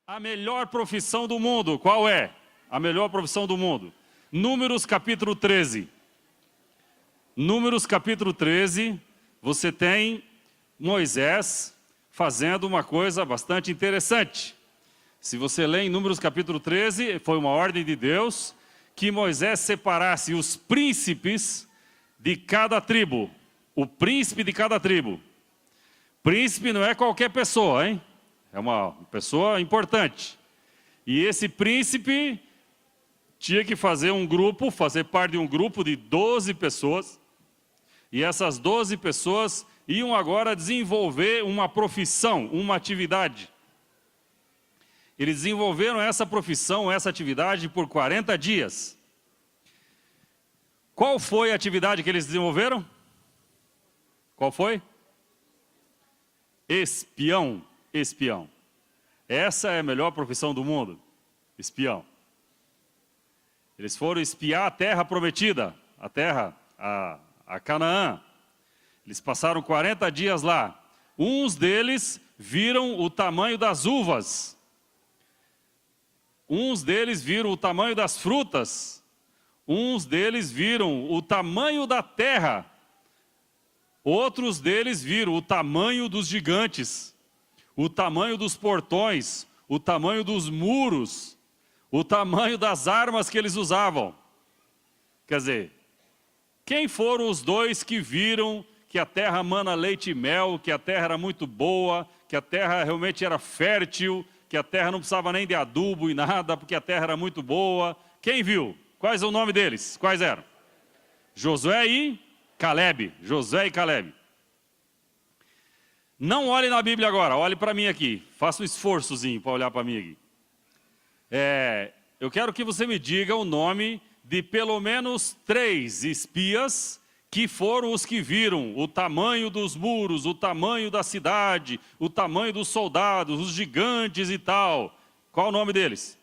A melhor profissão do mundo, qual é? A melhor profissão do mundo. Números capítulo 13. Números capítulo 13, você tem Moisés fazendo uma coisa bastante interessante. Se você lê em Números capítulo 13, foi uma ordem de Deus que Moisés separasse os príncipes de cada tribo. O príncipe de cada tribo. Príncipe não é qualquer pessoa, hein? É uma pessoa importante. E esse príncipe tinha que fazer um grupo, fazer parte de um grupo de 12 pessoas. E essas 12 pessoas iam agora desenvolver uma profissão, uma atividade. Eles desenvolveram essa profissão, essa atividade por 40 dias. Qual foi a atividade que eles desenvolveram? Qual foi? Espião. Espião. Essa é a melhor profissão do mundo. Espião. Eles foram espiar a terra prometida, a terra, a Canaã. Eles passaram 40 dias lá. Uns deles viram o tamanho das uvas. Uns deles viram o tamanho das frutas. Uns deles viram o tamanho da terra. Outros deles viram o tamanho dos gigantes, o tamanho dos portões, o tamanho dos muros, o tamanho das armas que eles usavam. Quer dizer, quem foram os dois que viram que a terra mana leite e mel, que a terra era muito boa, que a terra realmente era fértil, que a terra não precisava nem de adubo e nada, porque a terra era muito boa? Quem viu? Quais é o nome deles? Quais eram? Josué e Calebe. Josué e Calebe. Não olhe na Bíblia agora, olhe para mim aqui. Faça um esforçozinho para olhar para mim aqui. Eu quero que você me diga o nome de pelo menos 3 espias que foram os que viram o tamanho dos muros, o tamanho da cidade, o tamanho dos soldados, os gigantes e tal. Qual o nome deles?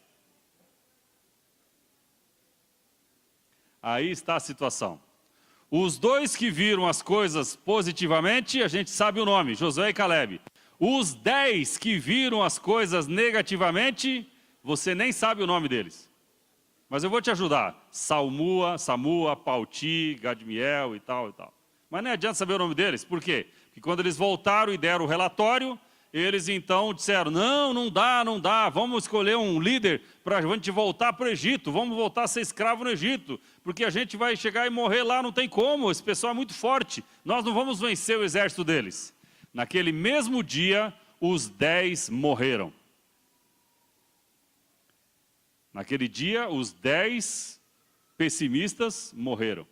Aí está a situação. Os 2 que viram as coisas positivamente, a gente sabe o nome, Josué e Calebe. Os 10 que viram as coisas negativamente, você nem sabe o nome deles. Mas eu vou te ajudar. Samua, Pauti, Gadmiel e tal e tal. Mas não adianta saber o nome deles. Por quê? Porque quando eles voltaram e deram o relatório, eles então disseram, não dá, vamos escolher um líder para a gente voltar para o Egito, vamos voltar a ser escravo no Egito, porque a gente vai chegar e morrer lá, não tem como, esse pessoal é muito forte, nós não vamos vencer o exército deles. Naquele mesmo dia, os 10 morreram. Naquele dia, os 10 pessimistas morreram.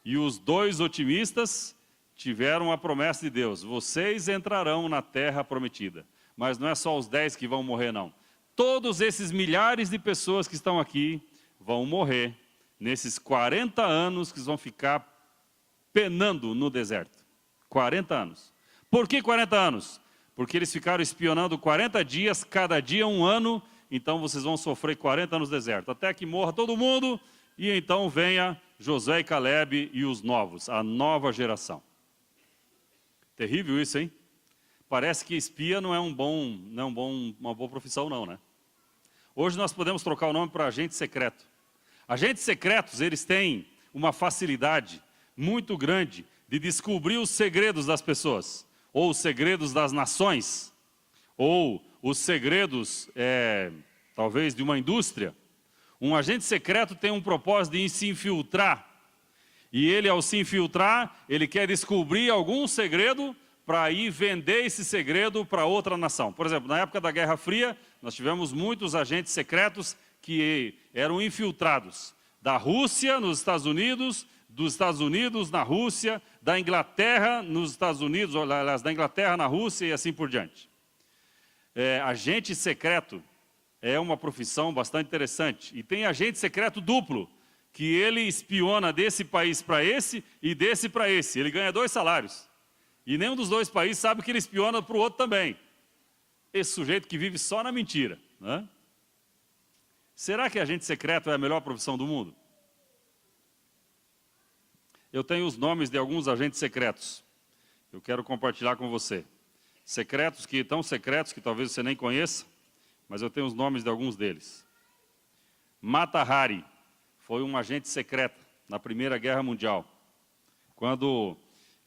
E os 2 otimistas tiveram a promessa de Deus. Vocês entrarão na terra prometida. Mas não é só os 10 que vão morrer, não. Todos esses milhares de pessoas que estão aqui vão morrer nesses 40 anos que vão ficar penando no deserto. 40 anos. Por que 40 anos? Porque eles ficaram espionando 40 dias, cada dia 1 ano. Então vocês vão sofrer 40 anos no deserto, até que morra todo mundo, e então venha Josué e Calebe e os novos, a nova geração. Terrível isso, hein? Parece que espia não é uma boa profissão não, né? Hoje nós podemos trocar o nome para agente secreto. Agentes secretos, eles têm uma facilidade muito grande de descobrir os segredos das pessoas, ou os segredos das nações, ou os segredos, talvez, de uma indústria. Um agente secreto tem um propósito de se infiltrar. E ele, ao se infiltrar, ele quer descobrir algum segredo para ir vender esse segredo para outra nação. Por exemplo, na época da Guerra Fria, nós tivemos muitos agentes secretos que eram infiltrados. Da Rússia nos Estados Unidos, dos Estados Unidos na Rússia, da Inglaterra nos Estados Unidos, aliás, da Inglaterra na Rússia e assim por diante. Agente secreto é uma profissão bastante interessante. E tem agente secreto duplo, que ele espiona desse país para esse e desse para esse. Ele ganha 2 salários. E nenhum dos 2 países sabe que ele espiona para o outro também. Esse sujeito que vive só na mentira, né? Será que agente secreto é a melhor profissão do mundo? Eu tenho os nomes de alguns agentes secretos. Eu quero compartilhar com você. Secretos que tão secretos que talvez você nem conheça, mas eu tenho os nomes de alguns deles. Mata Hari foi um agente secreto na Primeira Guerra Mundial. Quando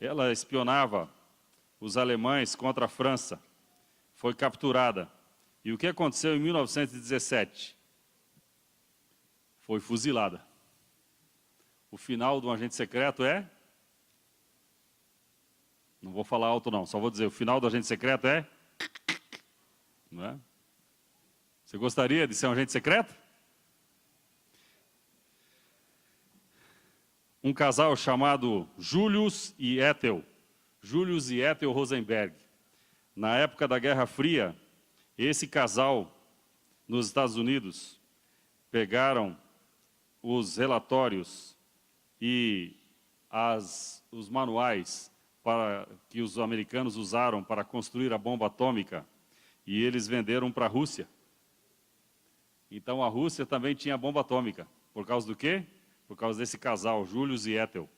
ela espionava os alemães contra a França, foi capturada. E o que aconteceu em 1917? Foi fuzilada. O final de um agente secreto é... Não vou falar alto não, só vou dizer, o final do agente secreto é... Não é? Você gostaria de ser um agente secreto? Um casal chamado Julius e Ethel Rosenberg. Na época da Guerra Fria, esse casal, nos Estados Unidos, pegaram os relatórios e os manuais que os americanos usaram para construir a bomba atômica, e eles venderam para a Rússia. Então a Rússia também tinha bomba atômica. Por causa do quê? Por causa desse casal, Julius e Ethel.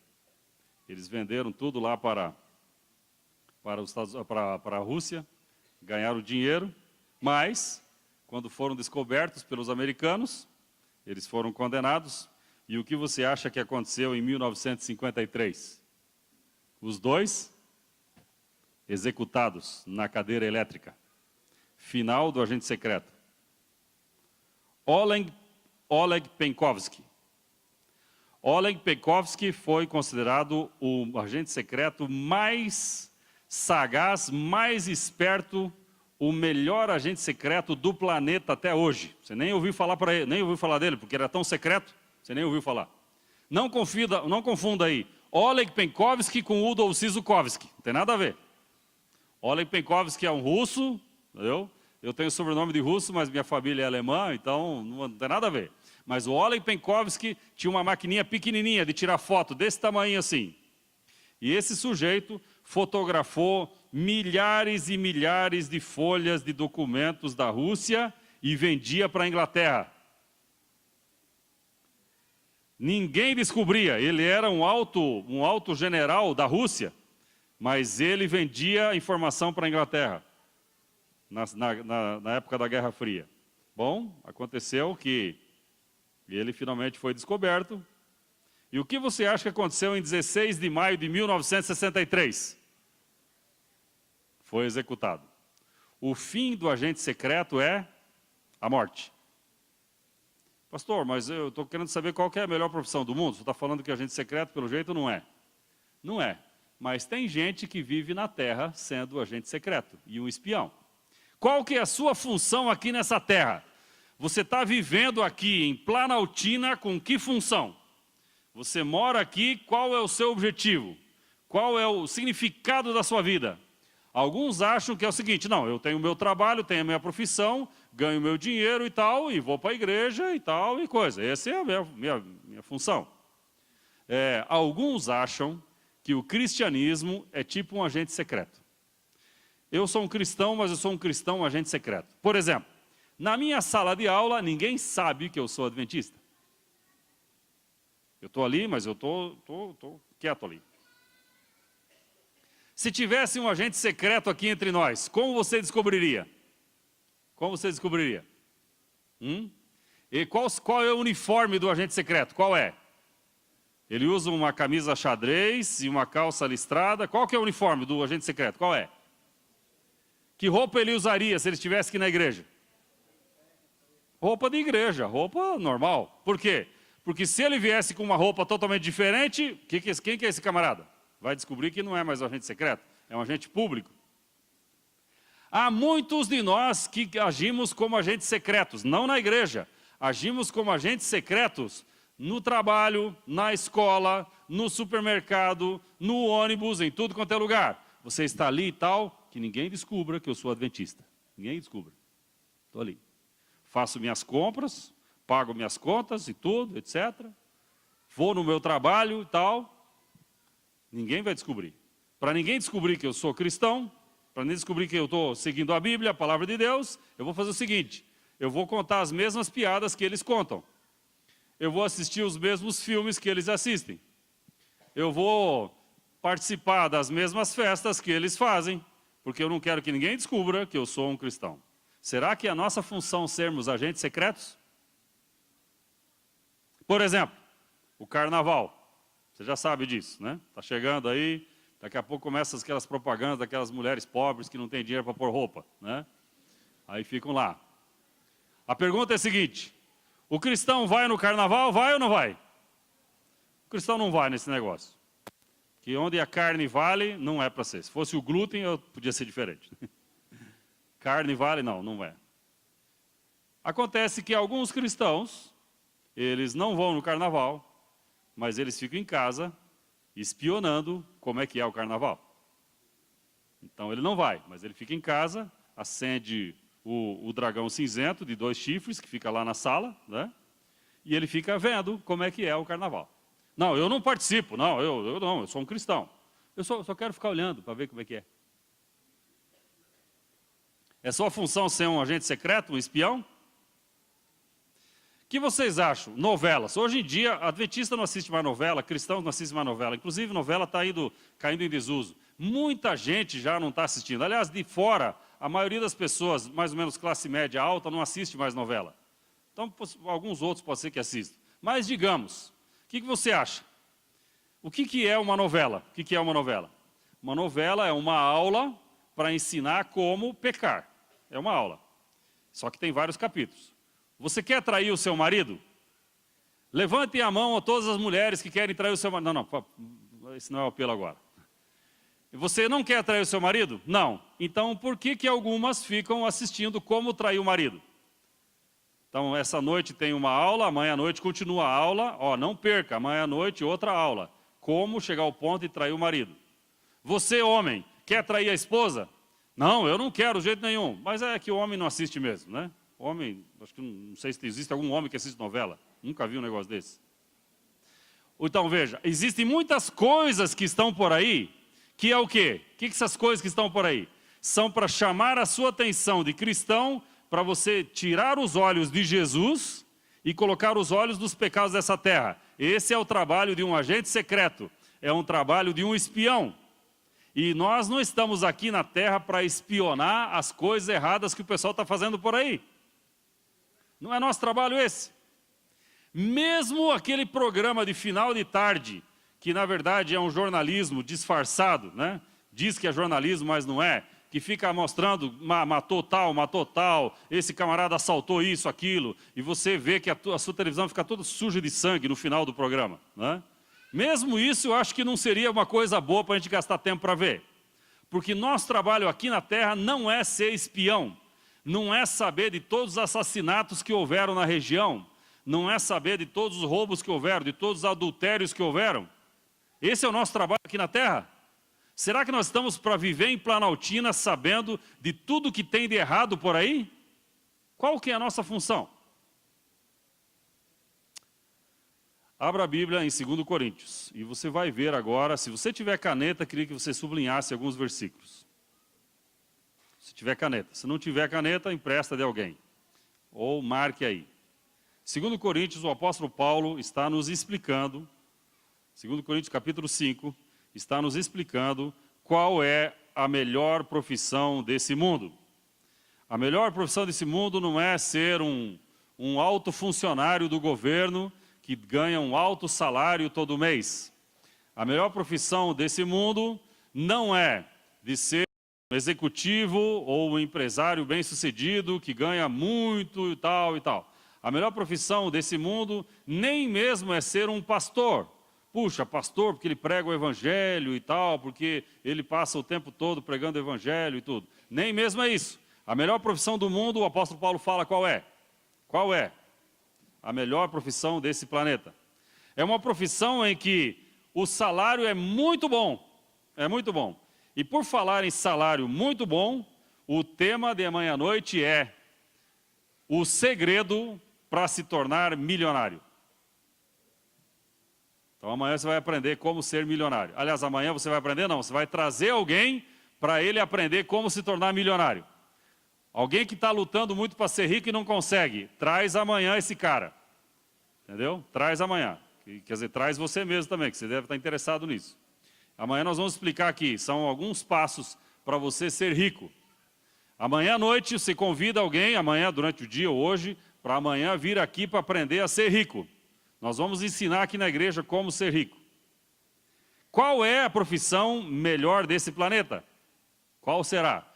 Eles venderam tudo lá para a Rússia, ganharam dinheiro, mas, quando foram descobertos pelos americanos, eles foram condenados. E o que você acha que aconteceu em 1953? Os dois executados na cadeira elétrica. Final do agente secreto. Oleg Penkovsky. Oleg Penkovsky foi considerado o agente secreto mais sagaz, mais esperto, o melhor agente secreto do planeta até hoje. Você nem ouviu falar dele, porque era tão secreto, você nem ouviu falar. Não confunda aí Oleg Penkovsky com Udo Sisukovsky, não tem nada a ver. Oleg Penkovsky é um russo, entendeu? Eu tenho o sobrenome de russo, mas minha família é alemã, então não tem nada a ver. Mas o Oleg Penkovsky tinha uma maquininha pequenininha de tirar foto, desse tamanho assim. E esse sujeito fotografou milhares e milhares de folhas de documentos da Rússia e vendia para a Inglaterra. Ninguém descobria, ele era um alto general da Rússia, mas ele vendia informação para a Inglaterra, na época da Guerra Fria. Bom, aconteceu que ele finalmente foi descoberto. E o que você acha que aconteceu em 16 de maio de 1963? Foi executado. O fim do agente secreto é a morte. Pastor, mas eu estou querendo saber qual que é a melhor profissão do mundo. Você está falando que agente secreto, pelo jeito, não é. Não é. Mas tem gente que vive na Terra sendo agente secreto e um espião. Qual que é a sua função aqui nessa Terra? Você está vivendo aqui em Planaltina com que função? Você mora aqui, qual é o seu objetivo? Qual é o significado da sua vida? Alguns acham que é o seguinte, não, eu tenho o meu trabalho, tenho a minha profissão, ganho o meu dinheiro e tal, e vou para a igreja e tal, e coisa. Essa é a minha função. Alguns acham que o cristianismo é tipo um agente secreto. Eu sou um cristão, mas eu sou um cristão agente secreto. Por exemplo, na minha sala de aula, ninguém sabe que eu sou adventista. Eu estou ali, mas eu estou quieto ali. Se tivesse um agente secreto aqui entre nós, como você descobriria? Como você descobriria? E qual é o uniforme do agente secreto? Qual é? Ele usa uma camisa xadrez e uma calça listrada. Qual que é o uniforme do agente secreto? Qual é? Que roupa ele usaria se ele estivesse aqui na igreja? Roupa de igreja, roupa normal. Por quê? Porque se ele viesse com uma roupa totalmente diferente, quem que é esse camarada? Vai descobrir que não é mais um agente secreto, é um agente público. Há muitos de nós que agimos como agentes secretos, não na igreja. Agimos como agentes secretos no trabalho, na escola, no supermercado, no ônibus, em tudo quanto é lugar. Você está ali e tal, que ninguém descubra que eu sou adventista. Ninguém descubra. Estou ali. Faço minhas compras, pago minhas contas e tudo, etc. Vou no meu trabalho e tal. Ninguém vai descobrir. Para ninguém descobrir que eu sou cristão, para ninguém descobrir que eu estou seguindo a Bíblia, a palavra de Deus, eu vou fazer o seguinte, eu vou contar as mesmas piadas que eles contam. Eu vou assistir os mesmos filmes que eles assistem. Eu vou participar das mesmas festas que eles fazem, porque eu não quero que ninguém descubra que eu sou um cristão. Será que é a nossa função sermos agentes secretos? Por exemplo, o carnaval. Você já sabe disso, né? Está chegando aí, daqui a pouco começam aquelas propagandas daquelas mulheres pobres que não têm dinheiro para pôr roupa, né? Aí ficam lá. A pergunta é a seguinte: o cristão vai no carnaval, vai ou não vai? O cristão não vai nesse negócio. Que onde a carne vale, não é para ser. Se fosse o glúten, podia ser diferente. Carne vale, não, não é. Acontece que alguns cristãos, eles não vão no carnaval, mas eles ficam em casa, espionando como é que é o carnaval. Então ele não vai, mas ele fica em casa, acende o dragão cinzento de 2 chifres, que fica lá na sala, né? E ele fica vendo como é que é o carnaval. Não, eu não participo, não, eu sou um cristão. Eu só quero ficar olhando para ver como é que é. É sua função ser um agente secreto, um espião? O que vocês acham? Novelas. Hoje em dia, adventista não assiste mais novela, cristãos não assistem mais novela. Inclusive, novela está caindo em desuso. Muita gente já não está assistindo. Aliás, de fora, a maioria das pessoas, mais ou menos classe média alta, não assiste mais novela. Então, alguns outros pode ser que assistam. Mas, digamos, o que você acha? O que é uma novela? O que é uma novela? Uma novela é uma aula para ensinar como pecar. É uma aula. Só que tem vários capítulos. Você quer trair o seu marido? Levantem a mão a todas as mulheres que querem trair o seu marido. Não, esse não é o apelo agora. Você não quer trair o seu marido? Não. Então, por que algumas ficam assistindo como trair o marido? Então, essa noite tem uma aula, amanhã à noite continua a aula. Ó, não perca, amanhã à noite outra aula. Como chegar ao ponto de trair o marido. Você, homem, quer trair a esposa? Não, eu não quero de jeito nenhum. Mas é que o homem não assiste mesmo, né? Homem, acho que não sei se existe algum homem que assiste novela. Nunca vi um negócio desse. Então, veja, existem muitas coisas que estão por aí, que é o quê? O que essas coisas que estão por aí? São para chamar a sua atenção de cristão, para você tirar os olhos de Jesus e colocar os olhos dos pecados dessa terra. Esse é o trabalho de um agente secreto, é um trabalho de um espião. E nós não estamos aqui na terra para espionar as coisas erradas que o pessoal está fazendo por aí. Não é nosso trabalho esse. Mesmo aquele programa de final de tarde, que na verdade é um jornalismo disfarçado, né? Diz que é jornalismo, mas não é, que fica mostrando, matou tal, esse camarada assaltou isso, aquilo, e você vê que a sua televisão fica toda suja de sangue no final do programa, né? Mesmo isso, eu acho que não seria uma coisa boa para a gente gastar tempo para ver. Porque nosso trabalho aqui na terra não é ser espião, não é saber de todos os assassinatos que houveram na região, não é saber de todos os roubos que houveram, de todos os adultérios que houveram. Esse é o nosso trabalho aqui na terra? Será que nós estamos para viver em Planaltina sabendo de tudo que tem de errado por aí? Qual que é a nossa função? Abra a Bíblia em 2 Coríntios, e você vai ver agora, se você tiver caneta, queria que você sublinhasse alguns versículos. Se tiver caneta. Se não tiver caneta, empresta de alguém. Ou marque aí. 2 Coríntios, o apóstolo Paulo está nos explicando, 2 Coríntios capítulo 5, está nos explicando qual é a melhor profissão desse mundo. A melhor profissão desse mundo não é ser um alto funcionário do governo que ganha um alto salário todo mês. A melhor profissão desse mundo não é de ser um executivo ou um empresário bem-sucedido que ganha muito e tal e tal. A melhor profissão desse mundo nem mesmo é ser um pastor. Puxa, pastor, porque ele prega o evangelho e tal, porque ele passa o tempo todo pregando o evangelho e tudo. Nem mesmo é isso. A melhor profissão do mundo, o apóstolo Paulo fala qual é? Qual é? A melhor profissão desse planeta. É uma profissão em que o salário é muito bom. É muito bom. E por falar em salário muito bom, o tema de amanhã à noite é o segredo para se tornar milionário. Então amanhã você vai aprender como ser milionário. Aliás, amanhã você vai aprender não, você vai trazer alguém para ele aprender como se tornar milionário. Alguém que está lutando muito para ser rico e não consegue, traz amanhã esse cara. Entendeu? Traz amanhã. Quer dizer, traz você mesmo também, que você deve estar interessado nisso. Amanhã nós vamos explicar aqui, são alguns passos para você ser rico. Amanhã à noite você convida alguém, amanhã durante o dia ou hoje, para amanhã vir aqui para aprender a ser rico. Nós vamos ensinar aqui na igreja como ser rico. Qual é a profissão melhor desse planeta? Qual será?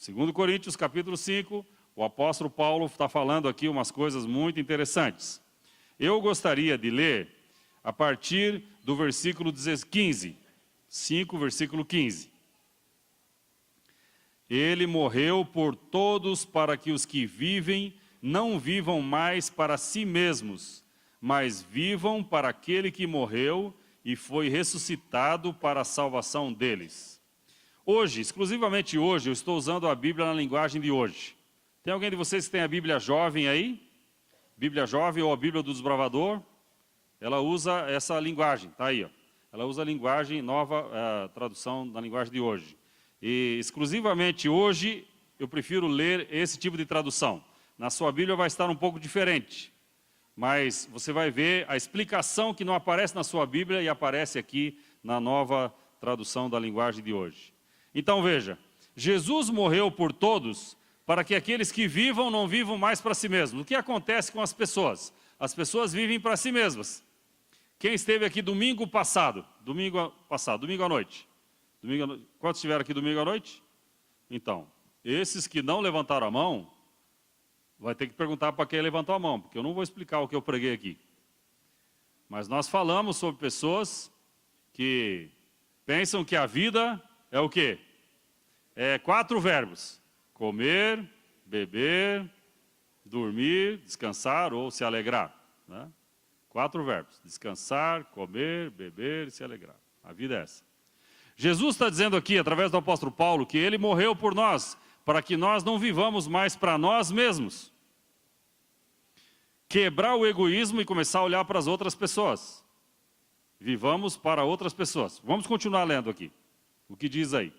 2 Coríntios capítulo 5, o apóstolo Paulo está falando aqui umas coisas muito interessantes. Eu gostaria de ler a partir do versículo 15, 5, versículo 15. Ele morreu por todos para que os que vivem não vivam mais para si mesmos, mas vivam para aquele que morreu e foi ressuscitado para a salvação deles. Hoje, exclusivamente hoje, eu estou usando a Bíblia na linguagem de hoje. Tem alguém de vocês que tem a Bíblia jovem aí? Bíblia jovem ou a Bíblia do Desbravador? Ela usa essa linguagem, está aí, ó. Ela usa a linguagem nova, a tradução da linguagem de hoje. E exclusivamente hoje, eu prefiro ler esse tipo de tradução. Na sua Bíblia vai estar um pouco diferente, mas você vai ver a explicação que não aparece na sua Bíblia e aparece aqui na nova tradução da linguagem de hoje. Então veja, Jesus morreu por todos para que aqueles que vivam não vivam mais para si mesmos. O que acontece com as pessoas? As pessoas vivem para si mesmas. Quem esteve aqui domingo à noite? Quantos estiveram aqui domingo à noite? Então, esses que não levantaram a mão, vai ter que perguntar para quem levantou a mão, porque eu não vou explicar o que eu preguei aqui. Mas nós falamos sobre pessoas que pensam que a vida é o quê? É 4 verbos: comer, beber, dormir, descansar ou se alegrar, né? 4 verbos: descansar, comer, beber e se alegrar. A vida é essa. Jesus está dizendo aqui, através do apóstolo Paulo, que ele morreu por nós, para que nós não vivamos mais para nós mesmos. Quebrar o egoísmo e começar a olhar para as outras pessoas. Vivamos para outras pessoas. Vamos continuar lendo aqui. O que diz aí?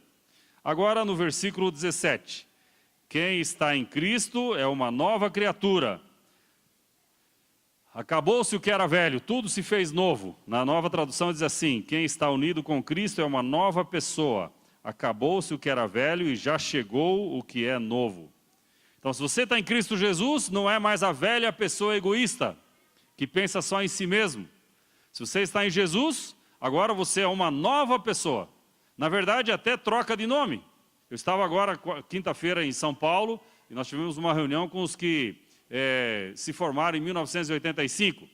Agora no versículo 17. Quem está em Cristo é uma nova criatura. Acabou-se o que era velho, tudo se fez novo. Na nova tradução diz assim: quem está unido com Cristo é uma nova pessoa. Acabou-se o que era velho e já chegou o que é novo. Então, se você está em Cristo Jesus, não é mais a velha pessoa egoísta, que pensa só em si mesmo. Se você está em Jesus, agora você é uma nova pessoa. Na verdade, até troca de nome. Eu estava agora, quinta-feira, em São Paulo, e nós tivemos uma reunião com os que se formaram em 1985,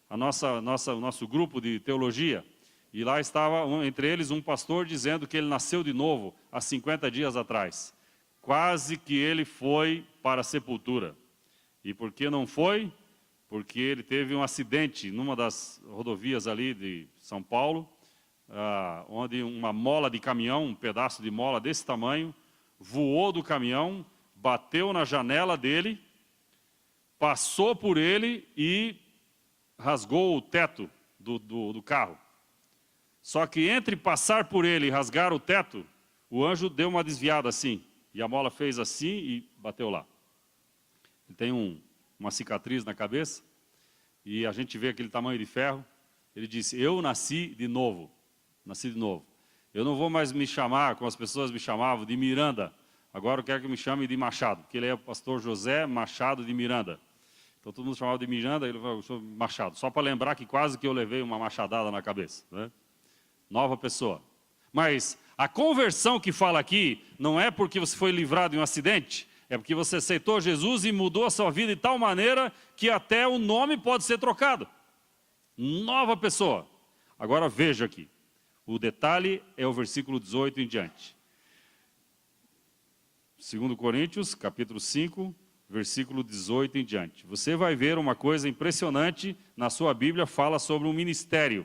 o nosso grupo de teologia, e lá estava entre eles um pastor dizendo que ele nasceu de novo há 50 dias atrás. Quase que ele foi para a sepultura. E por que não foi? Porque ele teve um acidente numa das rodovias ali de São Paulo, onde uma mola de caminhão, um pedaço de mola desse tamanho, voou do caminhão, bateu na janela dele, passou por ele e rasgou o teto do carro. Só que entre passar por ele e rasgar o teto, o anjo deu uma desviada assim, e a mola fez assim e bateu lá. Ele tem uma cicatriz na cabeça, e a gente vê aquele tamanho de ferro. Ele disse: eu nasci de novo. Eu não vou mais me chamar, como as pessoas me chamavam, de Miranda. Agora eu quero que me chame de Machado, porque ele é o pastor José Machado de Miranda. Então todo mundo chamava de Miranda, ele falou: eu sou Machado. Só para lembrar que quase que eu levei uma machadada na cabeça, né? Nova pessoa. Mas a conversão que fala aqui não é porque você foi livrado de um acidente, é porque você aceitou Jesus e mudou a sua vida de tal maneira que até o nome pode ser trocado. Nova pessoa. Agora veja aqui. O detalhe é o versículo 18 em diante. 2 Coríntios, capítulo 5, versículo 18 em diante. Você vai ver uma coisa impressionante na sua Bíblia, fala sobre um ministério.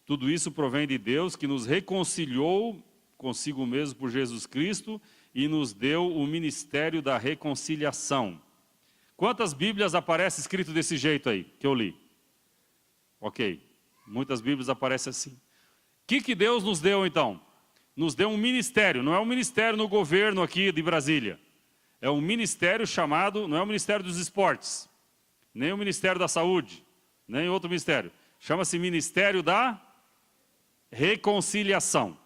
Tudo isso provém de Deus, que nos reconciliou consigo mesmo por Jesus Cristo e nos deu o ministério da reconciliação. Quantas Bíblias aparece escrito desse jeito aí, que eu li? Ok, muitas Bíblias aparecem assim. O que Deus nos deu então? Nos deu um ministério, não é um ministério no governo aqui de Brasília. É um ministério chamado, não é o Ministério dos Esportes, nem o Ministério da Saúde, nem outro ministério. Chama-se Ministério da Reconciliação.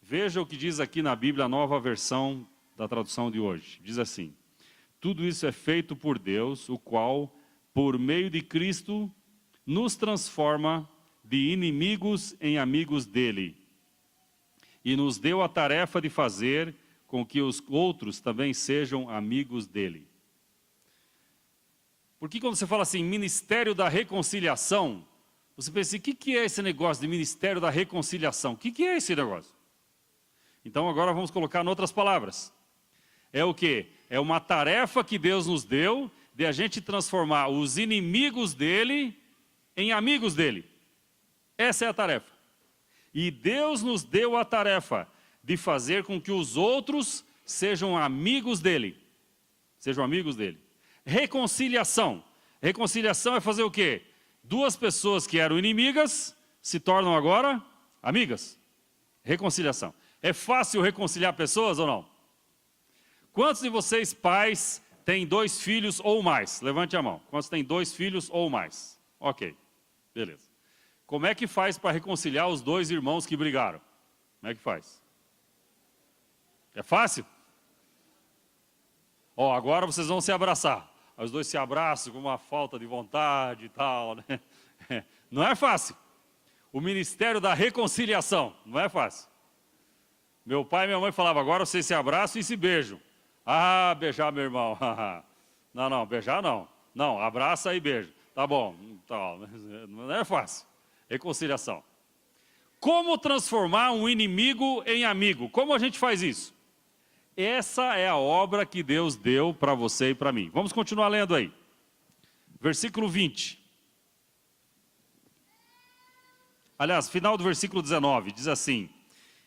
Veja o que diz aqui na Bíblia, a nova versão da tradução de hoje. Diz assim: tudo isso é feito por Deus, o qual, por meio de Cristo, nos transforma de inimigos em amigos dele, e nos deu a tarefa de fazer com que os outros também sejam amigos dele. Porque quando você fala assim, Ministério da Reconciliação, você pensa assim, o que é esse negócio de Ministério da Reconciliação? O que é esse negócio? Então agora vamos colocar em outras palavras. É o quê? É uma tarefa que Deus nos deu de a gente transformar os inimigos dele em amigos dele. Essa é a tarefa. E Deus nos deu a tarefa de fazer com que os outros sejam amigos dele. Sejam amigos dele. Reconciliação. Reconciliação é fazer o quê? Duas pessoas que eram inimigas se tornam agora amigas. Reconciliação. É fácil reconciliar pessoas ou não? Quantos de vocês, pais, têm 2 filhos ou mais? Levante a mão. Quantos têm 2 filhos ou mais? Ok, beleza. Como é que faz para reconciliar os 2 irmãos que brigaram? Como é que faz? É fácil? Ó, agora vocês vão se abraçar. Os 2 se abraçam com uma falta de vontade e tal, né? Não é fácil. O Ministério da Reconciliação, não é fácil. Meu pai e minha mãe falavam, agora vocês se abraçam e se beijam. Ah, beijar meu irmão. Não, beijar não. Não, abraça e beija. Tá bom, não é fácil. Reconciliação. Como transformar um inimigo em amigo? Como a gente faz isso? Essa é a obra que Deus deu para você e para mim. Vamos continuar lendo aí. Versículo 20. Aliás, final do versículo 19, diz assim: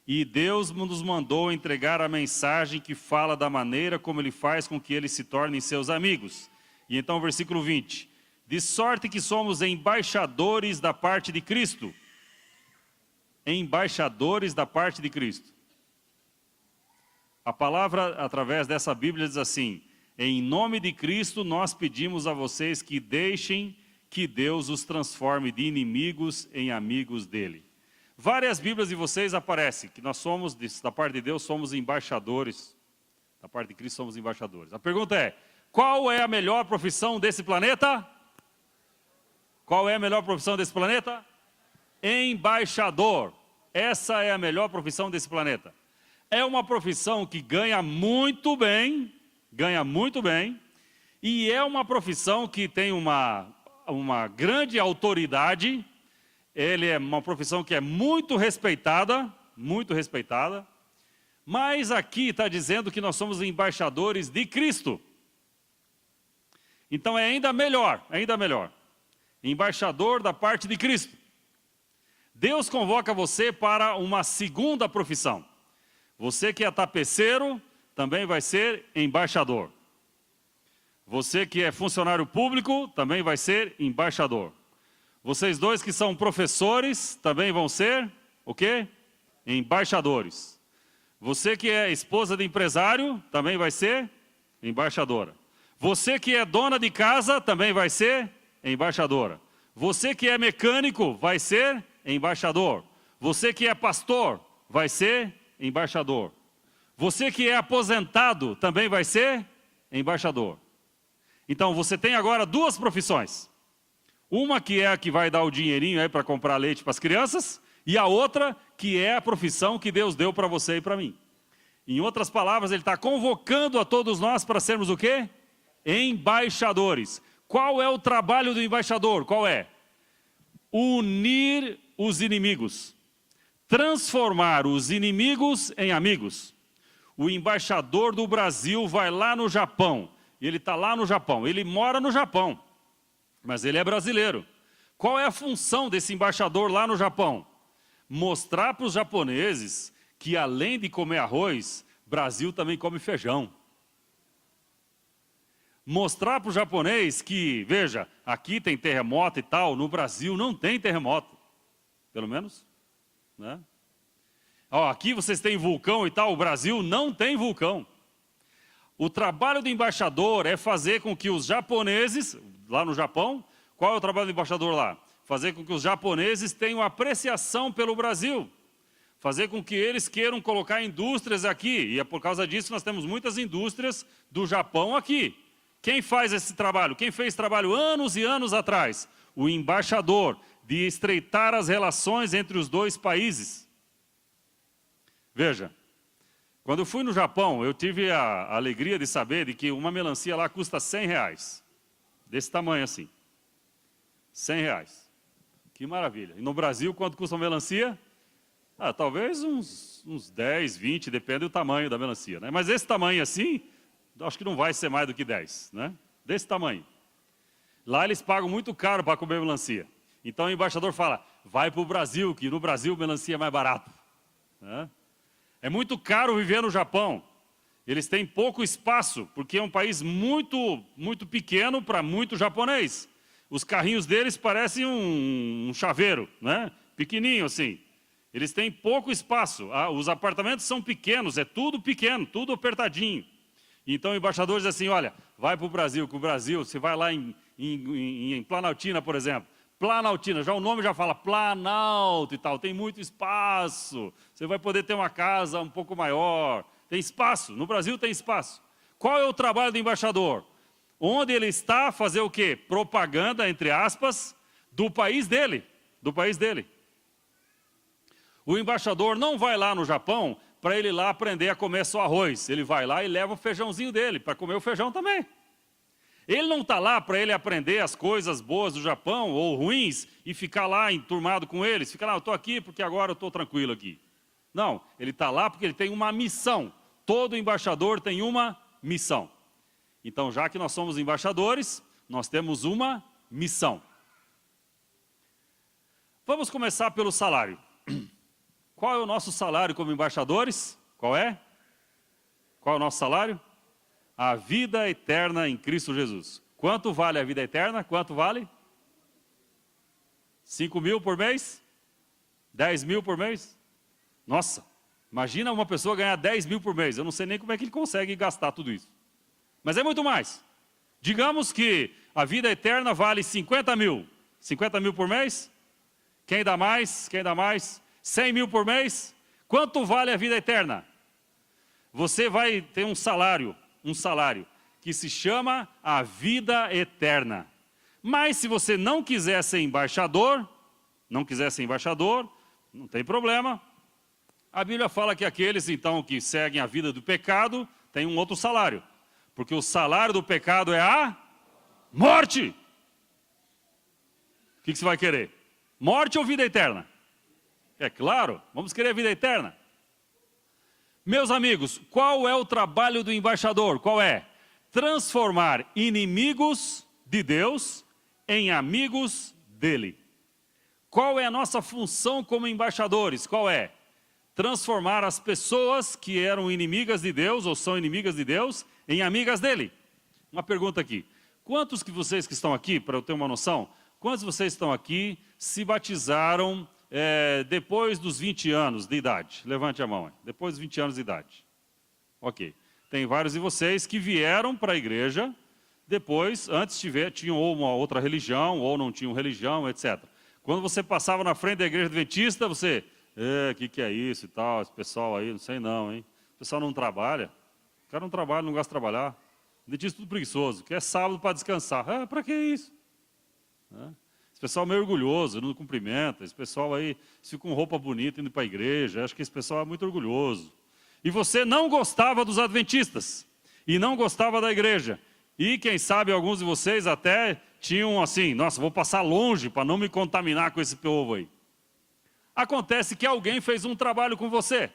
e Deus nos mandou entregar a mensagem que fala da maneira como Ele faz com que eles se tornem seus amigos. E então, versículo 20. De sorte que somos embaixadores da parte de Cristo. Embaixadores da parte de Cristo. A palavra, através dessa Bíblia, diz assim: em nome de Cristo, nós pedimos a vocês que deixem que Deus os transforme de inimigos em amigos dele. Várias Bíblias de vocês aparecem que nós somos, da parte de Deus, somos embaixadores. Da parte de Cristo, somos embaixadores. A pergunta é, qual é a melhor profissão desse planeta? Qual é a melhor profissão desse planeta? Embaixador. Essa é a melhor profissão desse planeta. É uma profissão que ganha muito bem, e é uma profissão que tem uma grande autoridade. Ele é uma profissão que é muito respeitada, mas aqui está dizendo que nós somos embaixadores de Cristo. Então é ainda melhor. Embaixador da parte de Cristo. Deus convoca você para uma segunda profissão. Você que é tapeceiro, também vai ser embaixador. Você que é funcionário público, também vai ser embaixador. Vocês 2 que são professores, também vão ser, o quê? Embaixadores. Você que é esposa de empresário, também vai ser embaixadora. Você que é dona de casa, também vai ser embaixadora. Você que é mecânico, vai ser embaixador. Você que é pastor, vai ser embaixador. Você que é aposentado, também vai ser embaixador. Então, você tem agora 2 profissões. Uma que é a que vai dar o dinheirinho aí para comprar leite para as crianças, e a outra que é a profissão que Deus deu para você e para mim. Em outras palavras, Ele está convocando a todos nós para sermos o quê? Embaixadores. Qual é o trabalho do embaixador? Qual é? Unir os inimigos. Transformar os inimigos em amigos. O embaixador do Brasil vai lá no Japão. Ele está lá no Japão. Ele mora no Japão. Mas ele é brasileiro. Qual é a função desse embaixador lá no Japão? Mostrar para os japoneses que, além de comer arroz, Brasil também come feijão. Mostrar para o japonês que, veja, aqui tem terremoto e tal, no Brasil não tem terremoto. Pelo menos, né? Ó, aqui vocês têm vulcão e tal, o Brasil não tem vulcão. O trabalho do embaixador é fazer com que os japoneses, lá no Japão, qual é o trabalho do embaixador lá? Fazer com que os japoneses tenham apreciação pelo Brasil. fazer com que eles queiram colocar indústrias aqui. E é por causa disso que nós temos muitas indústrias do Japão aqui. Quem faz esse trabalho? Quem fez trabalho anos e anos atrás? O embaixador, de estreitar as relações entre os dois países. Veja, quando eu fui no Japão, eu tive a alegria de saber de que uma melancia lá custa R$100. Desse tamanho assim. R$100. Que maravilha. E no Brasil, quanto custa uma melancia? Talvez uns 10, 20, depende do tamanho da melancia, né? Mas esse tamanho assim, acho que não vai ser mais do que 10, né? Desse tamanho. Lá eles pagam muito caro para comer melancia. Então o embaixador fala, vai para o Brasil, que no Brasil melancia é mais barato, né? É muito caro viver no Japão. Eles têm pouco espaço, porque é um país muito pequeno para muito japonês. Os carrinhos deles parecem um chaveiro, né? Pequenininho assim. Eles têm pouco espaço. Os apartamentos são pequenos, é tudo pequeno, tudo apertadinho. Então o embaixador diz assim, olha, vai para o Brasil, que o Brasil, você vai lá em Planaltina, por exemplo. Planaltina, já o nome já fala Planalto e tal, tem muito espaço. Você vai poder ter uma casa um pouco maior. Tem espaço, no Brasil tem espaço. Qual é o trabalho do embaixador? Onde ele está, fazer o quê? Propaganda, entre aspas, do país dele. Do país dele. O embaixador não vai lá no Japão para ele lá aprender a comer só arroz. Ele vai lá e leva o feijãozinho dele, para comer o feijão também. Ele não está lá para ele aprender as coisas boas do Japão, ou ruins, e ficar lá enturmado com eles. Fica lá, eu estou aqui porque agora eu estou tranquilo aqui. Não, ele está lá porque ele tem uma missão. Todo embaixador tem uma missão. Então, já que nós somos embaixadores, nós temos uma missão. Vamos começar pelo salário. Qual é o nosso salário como embaixadores? Qual é? Qual é o nosso salário? A vida eterna em Cristo Jesus. Quanto vale a vida eterna? Quanto vale? 5.000 por mês? 10.000 por mês? Nossa, imagina uma pessoa ganhar 10.000 por mês. Eu não sei nem como é que ele consegue gastar tudo isso. Mas é muito mais. Digamos que a vida eterna vale 50.000. 50.000 por mês? Quem dá mais? Quem dá mais? 100.000 por mês? Quanto vale a vida eterna? Você vai ter um salário que se chama a vida eterna. Mas se você não quiser ser embaixador, não tem problema. A Bíblia fala que aqueles então que seguem a vida do pecado têm um outro salário. Porque o salário do pecado é a morte. O que você vai querer? Morte ou vida eterna? É claro, vamos querer a vida eterna. Meus amigos, qual é o trabalho do embaixador? Qual é? Transformar inimigos de Deus em amigos dele. Qual é a nossa função como embaixadores? Qual é? Transformar as pessoas que eram inimigas de Deus, ou são inimigas de Deus, em amigas dele. Uma pergunta aqui. Quantos que vocês que estão aqui, para eu ter uma noção, quantos de vocês estão aqui se batizaram depois dos 20 anos de idade? Levante a mão aí. Depois dos 20 anos de idade. Ok. Tem vários de vocês que vieram para a igreja, depois, antes tinham ou uma outra religião, ou não tinham religião, etc. Quando você passava na frente da igreja adventista, você... que é isso e tal, esse pessoal aí, não sei não, hein? O pessoal não trabalha. O cara não trabalha, não gosta de trabalhar. Adventista tudo preguiçoso, quer sábado para descansar. Para que isso? Esse pessoal é meio orgulhoso, não cumprimenta. Esse pessoal aí fica com roupa bonita indo para a igreja. Acho que esse pessoal é muito orgulhoso. E você não gostava dos adventistas. E não gostava da igreja. E quem sabe alguns de vocês até tinham assim, nossa, vou passar longe para não me contaminar com esse povo aí. Acontece que alguém fez um trabalho com você.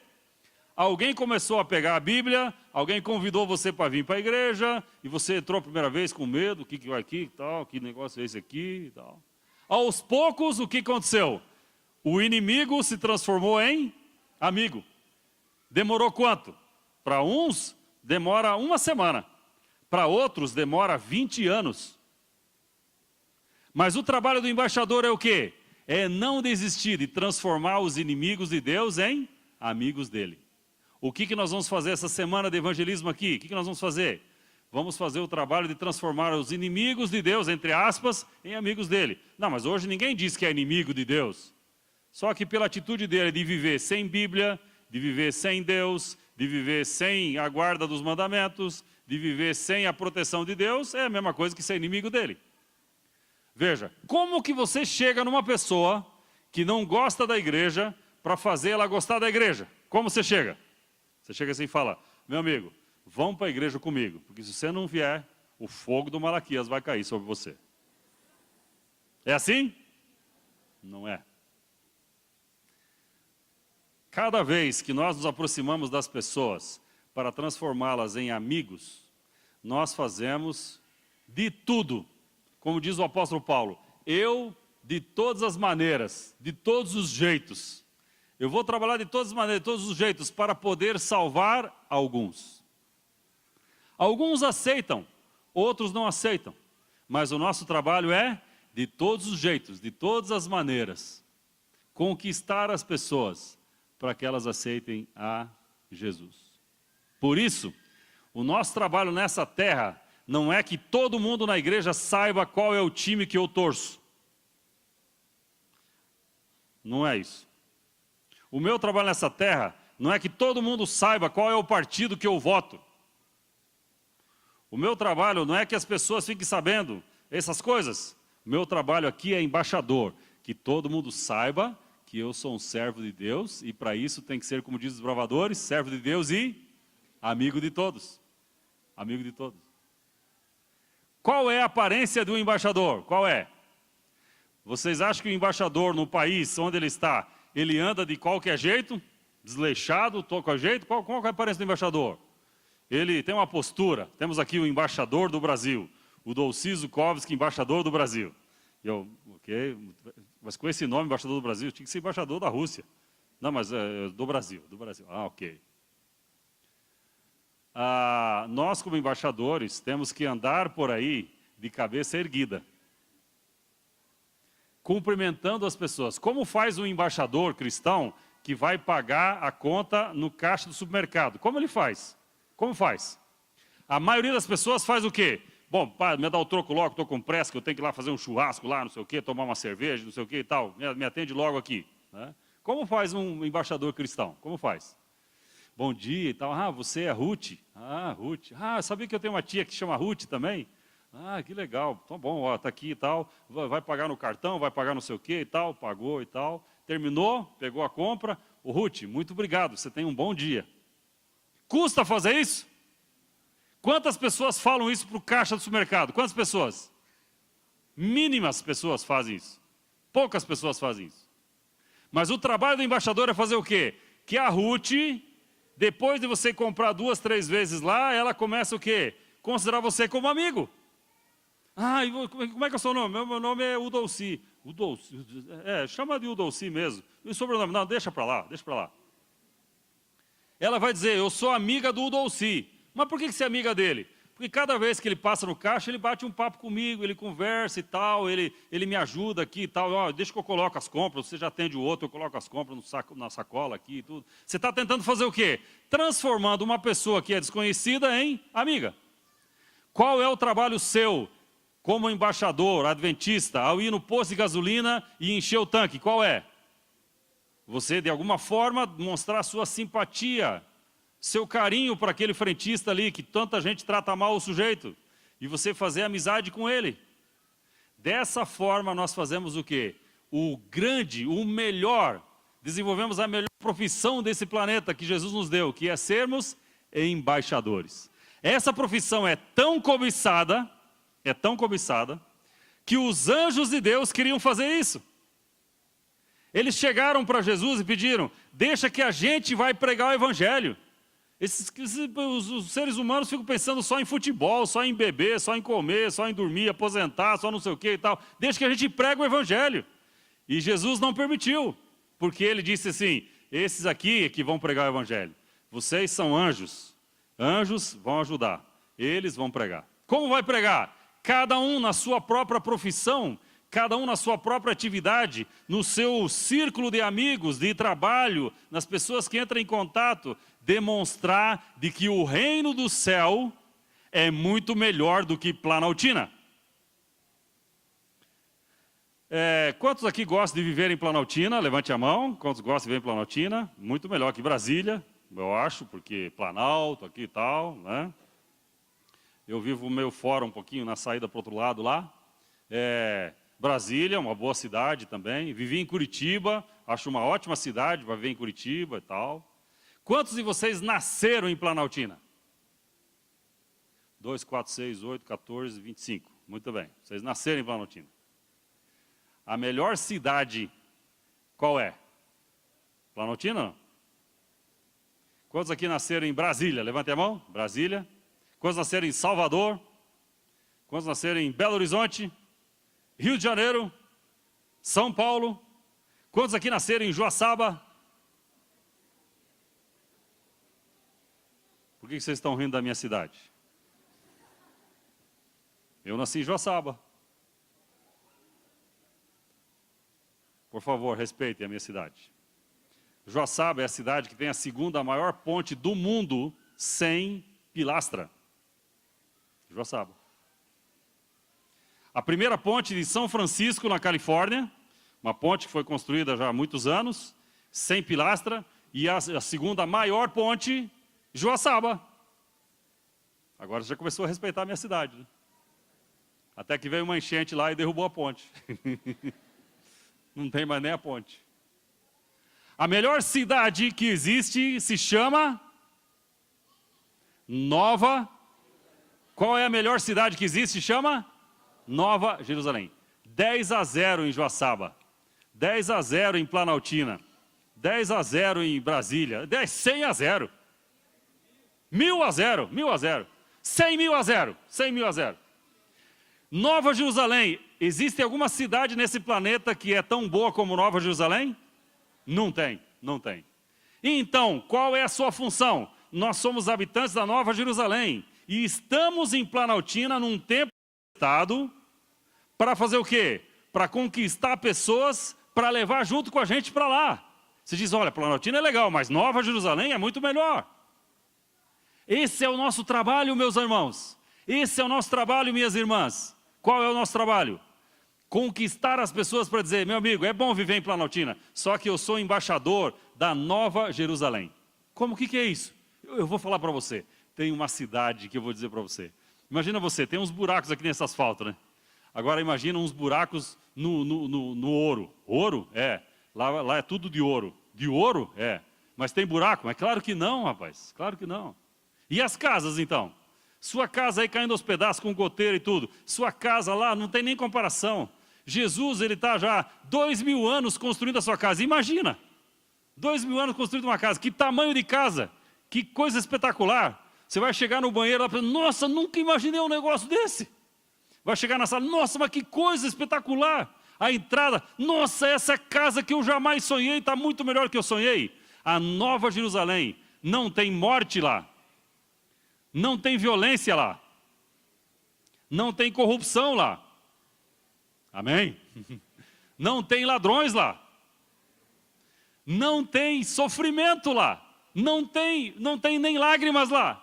Alguém começou a pegar a Bíblia, alguém convidou você para vir para a igreja, e você entrou a primeira vez com medo, o que vai aqui, tal, que negócio é esse aqui e tal. Aos poucos, o que aconteceu? O inimigo se transformou em amigo. Demorou quanto? Para uns, demora uma semana. Para outros, demora 20 anos. Mas o trabalho do embaixador é o quê? É não desistir de transformar os inimigos de Deus em amigos dele. O que nós vamos fazer essa semana de evangelismo aqui? O que nós vamos fazer? Vamos fazer o trabalho de transformar os inimigos de Deus, entre aspas, em amigos dele. Não, mas hoje ninguém diz que é inimigo de Deus. Só que pela atitude dele de viver sem Bíblia, de viver sem Deus, de viver sem a guarda dos mandamentos, de viver sem a proteção de Deus, é a mesma coisa que ser inimigo dele. Veja, como que você chega numa pessoa que não gosta da igreja para fazer ela gostar da igreja? Como você chega? Você chega assim e fala, meu amigo, vamos para a igreja comigo, porque se você não vier, o fogo do Malaquias vai cair sobre você. É assim? Não é. Cada vez que nós nos aproximamos das pessoas para transformá-las em amigos, nós fazemos de tudo. Como diz o apóstolo Paulo, eu de todas as maneiras, de todos os jeitos, eu vou trabalhar de todas as maneiras, de todos os jeitos, para poder salvar alguns. Alguns aceitam, outros não aceitam, mas o nosso trabalho é, de todos os jeitos, de todas as maneiras, conquistar as pessoas, para que elas aceitem a Jesus. Por isso, o nosso trabalho nessa terra não é que todo mundo na igreja saiba qual é o time que eu torço. Não é isso. O meu trabalho nessa terra não é que todo mundo saiba qual é o partido que eu voto. O meu trabalho não é que as pessoas fiquem sabendo essas coisas. O meu trabalho aqui é embaixador, que todo mundo saiba que eu sou um servo de Deus e para isso tem que ser, como diz os bravadores, servo de Deus e amigo de todos. Amigo de todos. Qual é a aparência do embaixador? Qual é? Vocês acham que o embaixador no país onde ele está, ele anda de qualquer jeito? Desleixado, qualquer jeito? Qual é a aparência do embaixador? Ele tem uma postura. Temos aqui o embaixador do Brasil, o Dolci Zukovski, embaixador do Brasil. Ok, mas com esse nome, embaixador do Brasil, tinha que ser embaixador da Rússia. Não, mas do Brasil, do Brasil. Ah, ok. Nós, como embaixadores, temos que andar por aí de cabeça erguida, cumprimentando as pessoas. Como faz um embaixador cristão que vai pagar a conta no caixa do supermercado? Como ele faz? Como faz? A maioria das pessoas faz o quê? Bom, pá, me dá o troco logo, estou com pressa, que eu tenho que ir lá fazer um churrasco lá, não sei o quê, tomar uma cerveja, não sei o quê e tal. Me atende logo aqui. Né? Como faz um embaixador cristão? Como faz? Bom dia e tal. Ah, você é Ruth? Ah, Ruth. Ah, sabia que eu tenho uma tia que chama Ruth também? Ah, que legal. Então, bom, ó, tá aqui e tal. Vai pagar no cartão, vai pagar não sei o quê e tal. Pagou e tal. Terminou, pegou a compra. Ô, Ruth, muito obrigado, você tem um bom dia. Custa fazer isso? Quantas pessoas falam isso para o caixa do supermercado? Quantas pessoas? Mínimas pessoas fazem isso. Poucas pessoas fazem isso. Mas o trabalho do embaixador é fazer o quê? Que a Ruth, depois de você comprar 2, 3 vezes lá, ela começa o quê? Considerar você como amigo. Ah, e como é que é o seu nome? Meu nome é Udolci. Udolci, chama de Udolci mesmo. E o sobrenome? Não, deixa para lá, deixa para lá. Ela vai dizer, eu sou amiga do Udolci. Mas por que você é amiga dele? Porque cada vez que ele passa no caixa, ele bate um papo comigo, ele conversa e tal, ele me ajuda aqui e tal. Ó, deixa que eu coloco as compras, você já atende o outro, eu coloco as compras na sacola aqui e tudo. Você está tentando fazer o quê? Transformando uma pessoa que é desconhecida em amiga. Qual é o trabalho seu como embaixador adventista ao ir no posto de gasolina e encher o tanque? Qual é? Você, de alguma forma, mostrar sua simpatia, seu carinho para aquele frentista ali, que tanta gente trata mal o sujeito, e você fazer amizade com ele. Dessa forma nós fazemos o quê? O grande, o melhor, desenvolvemos a melhor profissão desse planeta que Jesus nos deu, que é sermos embaixadores. Essa profissão é tão cobiçada, que os anjos de Deus queriam fazer isso. Eles chegaram para Jesus e pediram, deixa que a gente vai pregar o evangelho. Os seres humanos ficam pensando só em futebol, só em beber, só em comer, só em dormir, aposentar, só não sei o que e tal. Deixa que a gente prega o evangelho. E Jesus não permitiu, porque ele disse assim, esses aqui que vão pregar o evangelho, vocês são anjos, anjos vão ajudar, eles vão pregar. Como vai pregar? Cada um na sua própria profissão, cada um na sua própria atividade, no seu círculo de amigos, de trabalho, nas pessoas que entram em contato, demonstrar de que o reino do céu é muito melhor do que Planaltina. Quantos aqui gostam de viver em Planaltina? Levante a mão. Quantos gostam de viver em Planaltina? Muito melhor que Brasília, eu acho, porque Planalto aqui e tal, né? Eu vivo meio fora um pouquinho, na saída para o outro lado lá. Brasília, uma boa cidade também. Vivi em Curitiba, acho uma ótima cidade para viver em Curitiba e tal. Quantos de vocês nasceram em Planaltina? 2, 4, 6, 8, 14, 25. Muito bem, vocês nasceram em Planaltina. A melhor cidade, qual é? Planaltina não? Quantos aqui nasceram em Brasília? Levante a mão. Brasília. Quantos nasceram em Salvador? Quantos nasceram em Belo Horizonte? Rio de Janeiro? São Paulo? Quantos aqui nasceram em Joaçaba? Por que vocês estão rindo da minha cidade? Eu nasci em Joaçaba. Por favor, respeitem a minha cidade. Joaçaba é a cidade que tem a segunda maior ponte do mundo sem pilastra. Joaçaba. A primeira ponte de São Francisco, na Califórnia, uma ponte que foi construída já há muitos anos, sem pilastra, e a segunda maior ponte, Joaçaba. Agora já começou a respeitar a minha cidade, né? Até que veio uma enchente lá e derrubou a ponte. Não tem mais nem a ponte. A melhor cidade que existe se chama Nova. Qual é a melhor cidade que existe? Se chama Nova Jerusalém. 10-0 em Joaçaba. 10-0 em Planaltina. 10-0 em Brasília. 100-0. 1000-0. 1000-0. 100.000-0. 100.000-0. Nova Jerusalém. Existe alguma cidade nesse planeta que é tão boa como Nova Jerusalém? Não tem, não tem. Então, qual é a sua função? Nós somos habitantes da Nova Jerusalém e estamos em Planaltina num tempo limitado para fazer o quê? Para conquistar pessoas, para levar junto com a gente para lá. Você diz, olha, Planaltina é legal, mas Nova Jerusalém é muito melhor. Esse é o nosso trabalho, meus irmãos. Esse é o nosso trabalho, minhas irmãs. Qual é o nosso trabalho? Conquistar as pessoas para dizer, meu amigo, é bom viver em Planaltina, só que eu sou embaixador da Nova Jerusalém. Como, o que é isso? Eu vou falar para você. Tem uma cidade que eu vou dizer para você. Imagina você, tem uns buracos aqui nesse asfalto, né? Agora imagina uns buracos no ouro. Ouro? É. Lá é tudo de ouro. De ouro? É. Mas tem buraco? Mas claro que não, rapaz. Claro que não. E as casas, então? Sua casa aí caindo aos pedaços com goteira e tudo. Sua casa lá não tem nem comparação. Jesus, ele está já 2000 anos construindo a sua casa. Imagina, 2000 anos construindo uma casa. Que tamanho de casa, que coisa espetacular. Você vai chegar no banheiro lá e falar, nossa, nunca imaginei um negócio desse. Vai chegar na sala, nossa, mas que coisa espetacular. A entrada, nossa, essa é a casa que eu jamais sonhei, está muito melhor do que eu sonhei. A Nova Jerusalém, não tem morte lá. Não tem violência lá. Não tem corrupção lá. Amém? Não tem ladrões lá. Não tem sofrimento lá. Não tem nem lágrimas lá.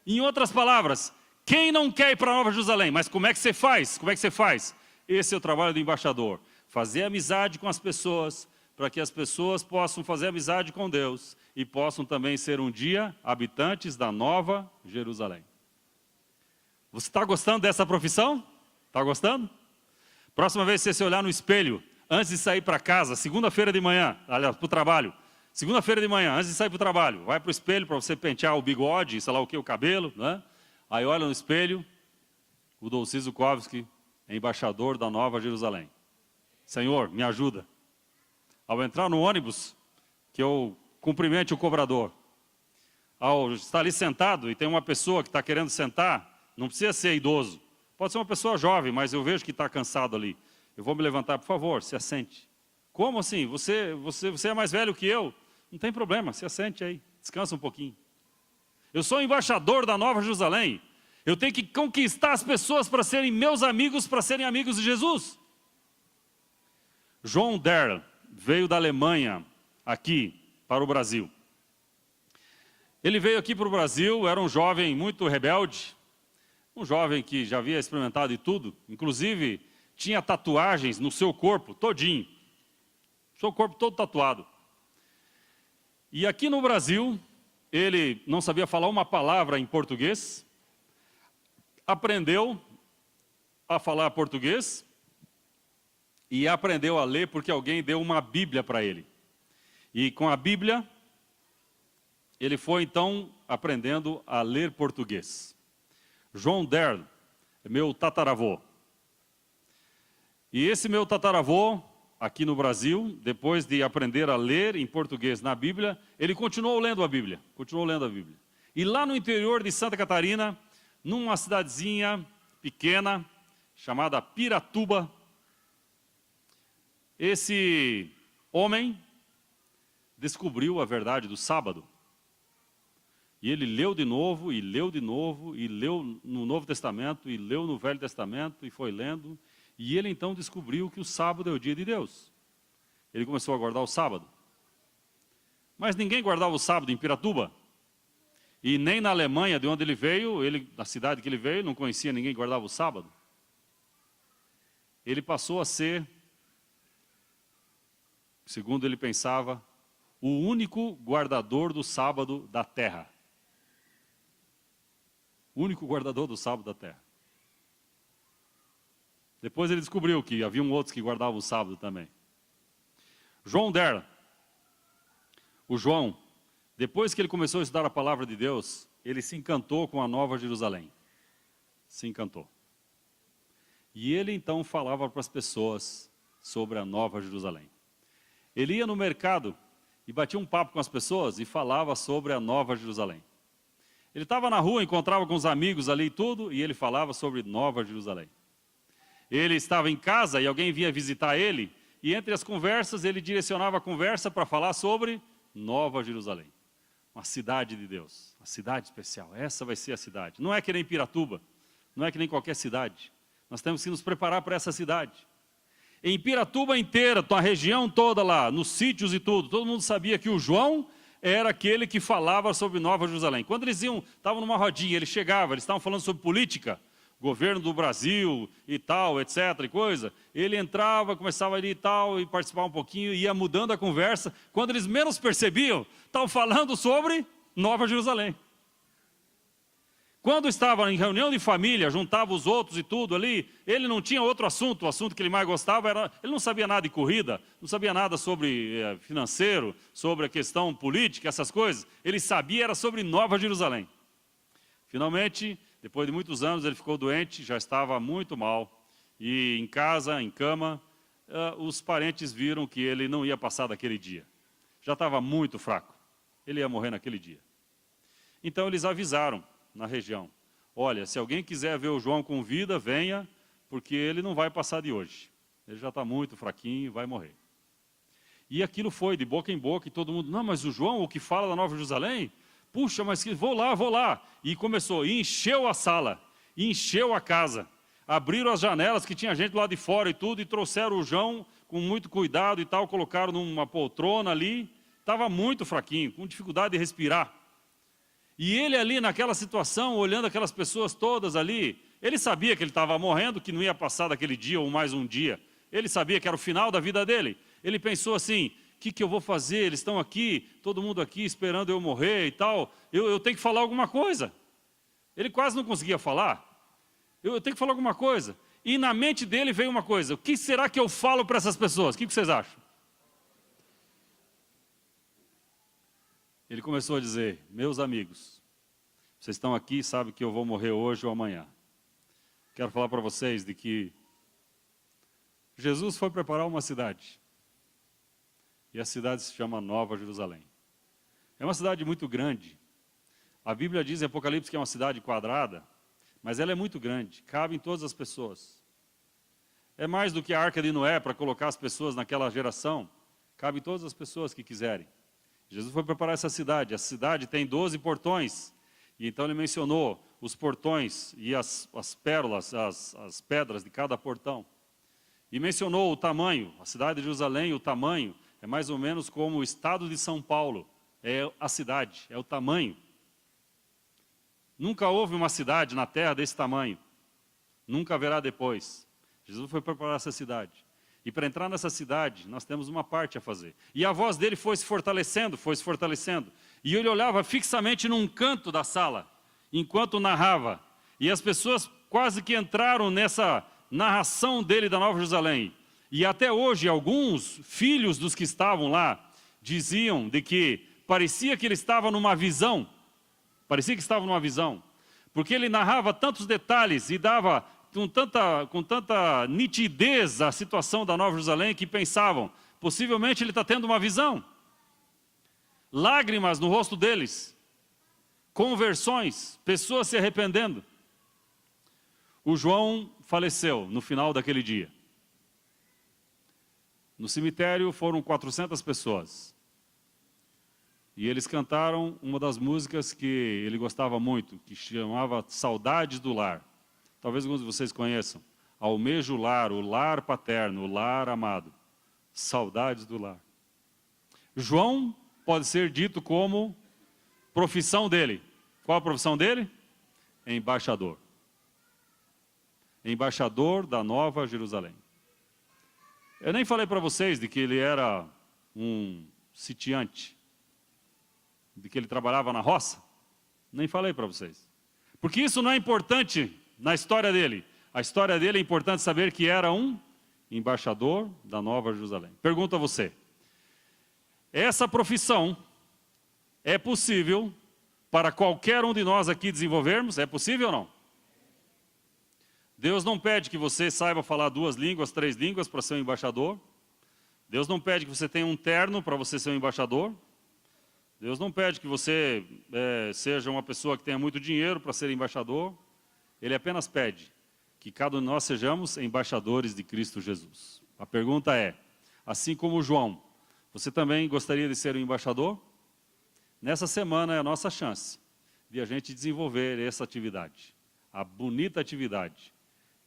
Em outras palavras, quem não quer ir para Nova Jerusalém? Mas como é que você faz? Como é que você faz? Esse é o trabalho do embaixador. Fazer amizade com as pessoas, para que as pessoas possam fazer amizade com Deus e possam também ser um dia habitantes da Nova Jerusalém. Você está gostando dessa profissão? Está gostando? Próxima vez que você se olhar no espelho, antes de sair para casa, segunda-feira de manhã, aliás, para o trabalho, segunda-feira de manhã, antes de sair para o trabalho, vai para o espelho para você pentear o bigode, sei lá o que, o cabelo, né? Aí olha no espelho, o Dolci Zukovski é embaixador da Nova Jerusalém. Senhor, me ajuda. Ao entrar no ônibus, que eu cumprimente o cobrador. Ao estar ali sentado e tem uma pessoa que está querendo sentar, não precisa ser idoso. Pode ser uma pessoa jovem, mas eu vejo que está cansado ali. Eu vou me levantar, por favor, se assente. Como assim? Você é mais velho que eu? Não tem problema, se assente aí, descansa um pouquinho. Eu sou embaixador da Nova Jerusalém. Eu tenho que conquistar as pessoas para serem meus amigos, para serem amigos de Jesus. John Darrell veio da Alemanha aqui para o Brasil. Ele veio aqui para o Brasil, era um jovem muito rebelde, um jovem que já havia experimentado de tudo, inclusive tinha tatuagens no seu corpo todinho. Seu corpo todo tatuado. E aqui no Brasil, ele não sabia falar uma palavra em português, aprendeu a falar português e aprendeu a ler porque alguém deu uma Bíblia para ele. E com a Bíblia, ele foi então aprendendo a ler português. João Dern é meu tataravô. E esse meu tataravô, aqui no Brasil, depois de aprender a ler em português na Bíblia, ele continuou lendo a Bíblia. E lá no interior de Santa Catarina, numa cidadezinha pequena, chamada Piratuba, esse homem descobriu a verdade do sábado. E ele leu de novo, e leu de novo, e leu no Novo Testamento, e leu no Velho Testamento, e foi lendo. E ele então descobriu que o sábado é o dia de Deus. Ele começou a guardar o sábado. Mas ninguém guardava o sábado em Piratuba. E nem na Alemanha, de onde ele veio, na cidade que ele veio, não conhecia ninguém que guardava o sábado. Ele passou a ser, segundo ele pensava, o único guardador do sábado da terra. O único guardador do sábado da terra. Depois ele descobriu que havia outros que guardavam o sábado também. João Dern. O João, depois que ele começou a estudar a palavra de Deus, ele se encantou com a Nova Jerusalém. Se encantou. E ele então falava para as pessoas sobre a Nova Jerusalém. Ele ia no mercado e batia um papo com as pessoas e falava sobre a Nova Jerusalém. Ele estava na rua, encontrava com os amigos ali e tudo, e ele falava sobre Nova Jerusalém. Ele estava em casa e alguém vinha visitar ele, e entre as conversas ele direcionava a conversa para falar sobre Nova Jerusalém. Uma cidade de Deus, uma cidade especial. Essa vai ser a cidade. Não é que nem Piratuba, não é que nem qualquer cidade. Nós temos que nos preparar para essa cidade. Em Piratuba inteira, a região toda lá, nos sítios e tudo, todo mundo sabia que o João era aquele que falava sobre Nova Jerusalém. Quando eles estavam numa rodinha, eles estavam falando sobre política, governo do Brasil e tal, etc. e coisa, ele entrava, começava ali e tal, e participava um pouquinho, ia mudando a conversa. Quando eles menos percebiam, estavam falando sobre Nova Jerusalém. Quando estava em reunião de família, juntava os outros e tudo ali, ele não tinha outro assunto, o assunto que ele mais gostava era, ele não sabia nada de corrida, não sabia nada sobre financeiro, sobre a questão política, essas coisas, ele sabia era sobre Nova Jerusalém. Finalmente, depois de muitos anos, ele ficou doente, já estava muito mal, e em casa, em cama, os parentes viram que ele não ia passar daquele dia. Já estava muito fraco, ele ia morrer naquele dia. Então eles avisaram na região, olha, se alguém quiser ver o João com vida, venha, porque ele não vai passar de hoje. Ele já está muito fraquinho, vai morrer. E aquilo foi de boca em boca, e todo mundo, não, mas o João, o que fala da Nova Jerusalém? Puxa, mas vou lá. E começou, e encheu a sala, e encheu a casa. Abriram as janelas, que tinha gente lá de fora e tudo, e trouxeram o João com muito cuidado e tal, colocaram numa poltrona ali, estava muito fraquinho, com dificuldade de respirar. E ele ali naquela situação, olhando aquelas pessoas todas ali, ele sabia que ele estava morrendo, que não ia passar daquele dia ou mais um dia. Ele sabia que era o final da vida dele. Ele pensou assim, o que eu vou fazer? Eles estão aqui, todo mundo aqui esperando eu morrer e tal. Eu tenho que falar alguma coisa. Ele quase não conseguia falar. Eu tenho que falar alguma coisa. E na mente dele veio uma coisa, o que será que eu falo para essas pessoas? O que vocês acham? Ele começou a dizer, meus amigos, vocês estão aqui e sabem que eu vou morrer hoje ou amanhã. Quero falar para vocês de que Jesus foi preparar uma cidade. E a cidade se chama Nova Jerusalém. É uma cidade muito grande. A Bíblia diz em Apocalipse que é uma cidade quadrada, mas ela é muito grande, cabe em todas as pessoas. É mais do que a Arca de Noé para colocar as pessoas naquela geração, cabe em todas as pessoas que quiserem. Jesus foi preparar essa cidade. A cidade tem 12 portões. E então ele mencionou os portões e as pérolas, as pedras de cada portão. E mencionou o tamanho. A cidade de Jerusalém, o tamanho, é mais ou menos como o estado de São Paulo. É a cidade, é o tamanho. Nunca houve uma cidade na terra desse tamanho. Nunca haverá depois. Jesus foi preparar essa cidade. E para entrar nessa cidade, nós temos uma parte a fazer. E a voz dele foi se fortalecendo, foi se fortalecendo. E ele olhava fixamente num canto da sala, enquanto narrava. E as pessoas quase que entraram nessa narração dele da Nova Jerusalém. E até hoje, alguns filhos dos que estavam lá diziam de que parecia que ele estava numa visão. Parecia que estava numa visão. Porque ele narrava tantos detalhes e dava com tanta nitidez a situação da Nova Jerusalém que pensavam, possivelmente ele está tendo uma visão. Lágrimas no rosto deles, conversões, pessoas se arrependendo. O João faleceu no final daquele dia. No cemitério foram 400 pessoas. E eles cantaram uma das músicas que ele gostava muito, que chamava Saudades do Lar. Talvez alguns de vocês conheçam. Almejo o lar paterno, o lar amado. Saudades do lar. João pode ser dito como profissão dele. Qual a profissão dele? Embaixador. Embaixador da Nova Jerusalém. Eu nem falei para vocês de que ele era um sitiante, de que ele trabalhava na roça. Nem falei para vocês. Porque isso não é importante na história dele. A história dele é importante saber que era um embaixador da Nova Jerusalém. Pergunto a você. Essa profissão é possível para qualquer um de nós aqui desenvolvermos? É possível ou não? Deus não pede que você saiba falar 2 línguas, 3 línguas para ser um embaixador. Deus não pede que você tenha um terno para você ser um embaixador. Deus não pede que você seja uma pessoa que tenha muito dinheiro para ser embaixador. Ele apenas pede que cada um de nós sejamos embaixadores de Cristo Jesus. A pergunta é, assim como João, você também gostaria de ser um embaixador? Nessa semana é a nossa chance de a gente desenvolver essa atividade, a bonita atividade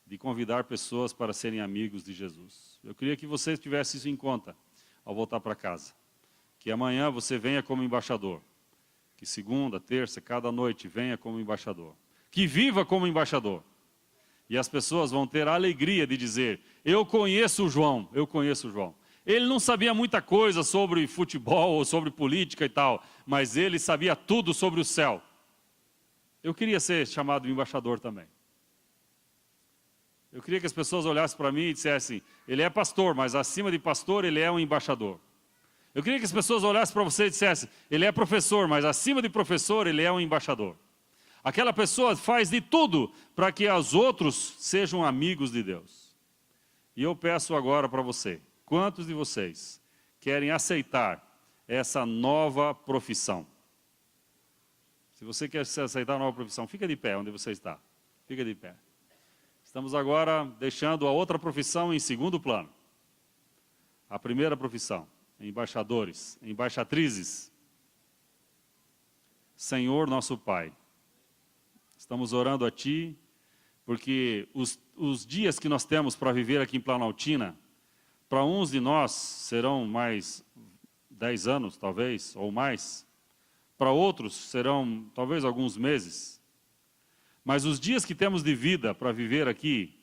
de convidar pessoas para serem amigos de Jesus. Eu queria que você tivesse isso em conta ao voltar para casa. Que amanhã você venha como embaixador. Que segunda, terça, cada noite venha como embaixador. Que viva como embaixador. E as pessoas vão ter a alegria de dizer, eu conheço o João, eu conheço o João. Ele não sabia muita coisa sobre futebol ou sobre política e tal, mas ele sabia tudo sobre o céu. Eu queria ser chamado de embaixador também. Eu queria que as pessoas olhassem para mim e dissessem, ele é pastor, mas acima de pastor ele é um embaixador. Eu queria que as pessoas olhassem para você e dissessem, ele é professor, mas acima de professor ele é um embaixador. Aquela pessoa faz de tudo para que os outros sejam amigos de Deus. E eu peço agora para você, quantos de vocês querem aceitar essa nova profissão? Se você quer aceitar a nova profissão, fica de pé onde você está. Fica de pé. Estamos agora deixando a outra profissão em segundo plano. A primeira profissão, embaixadores, embaixatrizes. Senhor nosso Pai, estamos orando a Ti, porque os dias que nós temos para viver aqui em Planaltina, para uns de nós serão mais 10 anos, talvez, ou mais. Para outros serão talvez alguns meses. Mas os dias que temos de vida para viver aqui,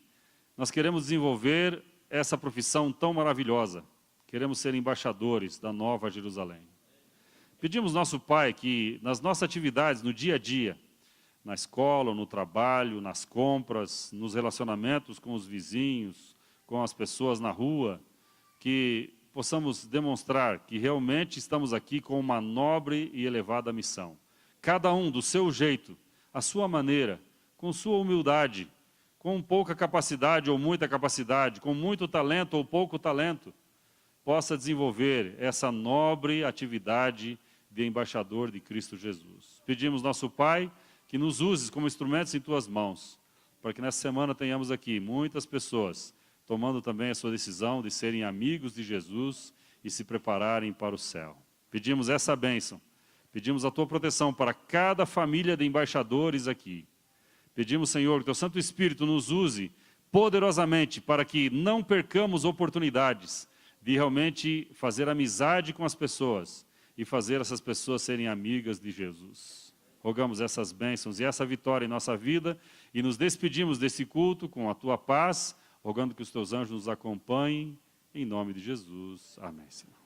nós queremos desenvolver essa profissão tão maravilhosa. Queremos ser embaixadores da Nova Jerusalém. Pedimos nosso Pai que nas nossas atividades, no dia a dia, na escola, no trabalho, nas compras, nos relacionamentos com os vizinhos, com as pessoas na rua, que possamos demonstrar que realmente estamos aqui com uma nobre e elevada missão. Cada um do seu jeito, à sua maneira, com sua humildade, com pouca capacidade ou muita capacidade, com muito talento ou pouco talento, possa desenvolver essa nobre atividade de embaixador de Cristo Jesus. Pedimos nosso Pai que nos uses como instrumentos em Tuas mãos, para que nessa semana tenhamos aqui muitas pessoas tomando também a sua decisão de serem amigos de Jesus e se prepararem para o céu. Pedimos essa bênção, pedimos a Tua proteção para cada família de embaixadores aqui. Pedimos, Senhor, que Teu Santo Espírito nos use poderosamente para que não percamos oportunidades de realmente fazer amizade com as pessoas e fazer essas pessoas serem amigas de Jesus. Rogamos essas bênçãos e essa vitória em nossa vida e nos despedimos desse culto com a Tua paz, rogando que os teus anjos nos acompanhem, em nome de Jesus. Amém, Senhor.